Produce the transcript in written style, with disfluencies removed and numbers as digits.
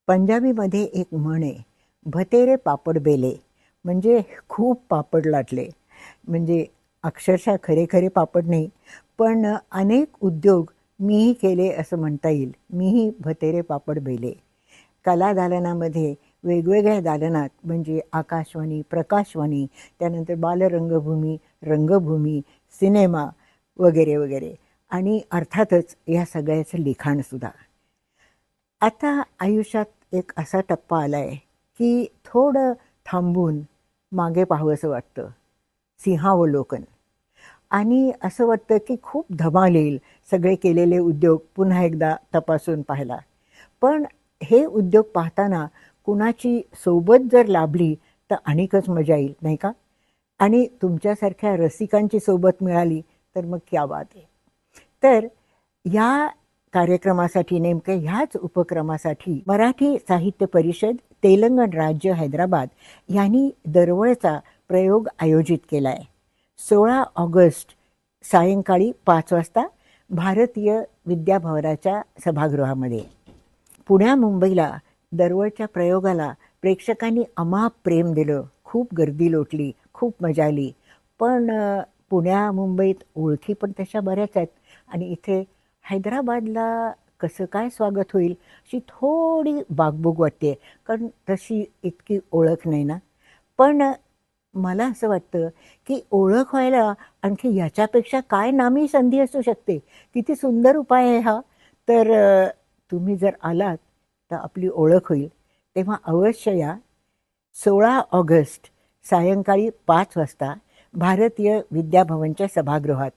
पंजाबीमध्ये एक म्हण आहे, भतेरे पापड बेले. म्हणजे खूप पापड लाटले. म्हणजे अक्षरशः खरे खरे पापड नाही, पण अनेक उद्योग मीही केले असं म्हणता येईल. मीही भतेरे पापड बेले. कला दालनामध्ये वेगवेगळ्या दालनात म्हणजे आकाशवाणी, प्रकाशवाणी, त्यानंतर बालरंगभूमी, रंगभूमी, सिनेमा वगैरे वगैरे, आणि अर्थातच या सगळ्याचं लिखाणसुद्धा. आता आयुष्यात एक असा टप्पा आला आहे की थोडं थांबून मागे पाहावंसं वाटतं, सिंहावलोकन. आणि असं वाटतं की खूप धमाल येईल सगळे केलेले उद्योग पुन्हा एकदा तपासून पाहायला. पण हे उद्योग पाहताना कुणाची सोबत जर लाभली तर आणिकच मजा येईल, नाही का? आणि तुमच्यासारख्या रसिकांची सोबत मिळाली तर मग क्या बात आहे. तर या कार्यक्रमासाठी, नेमकं ह्याच उपक्रमासाठी मराठी साहित्य परिषद, तेलंगण राज्य, हैदराबाद यांनी दरवळचा प्रयोग आयोजित केला आहे. 16 ऑगस्ट सायंकाळी 5 वाजता भारतीय विद्याभवनाच्या सभागृहामध्ये. पुण्या मुंबईला दरवळच्या प्रयोगाला प्रेक्षकांनी अमाप प्रेम दिलं, खूप गर्दी लोटली, खूप मजा आली. पण पुण्या मुंबईत ओळखी पण तशा बऱ्याच आहेत, आणि इथे हैदराबादला कसं काय स्वागत होईल अशी थोडी बागबुग वाटते, कारण तशी इतकी ओळख नाही ना. पण मला असं वाटतं की ओळख व्हायला आणखी याच्यापेक्षा काय नामी संधी असू शकते. किती सुंदर उपाय आहे हा. तर तुम्ही जर आलात तर आपली ओळख होईल. तेव्हा अवश्य या. 16 ऑगस्ट सायंकाळी 5 वाजता भारतीय विद्याभवनच्या सभागृहात.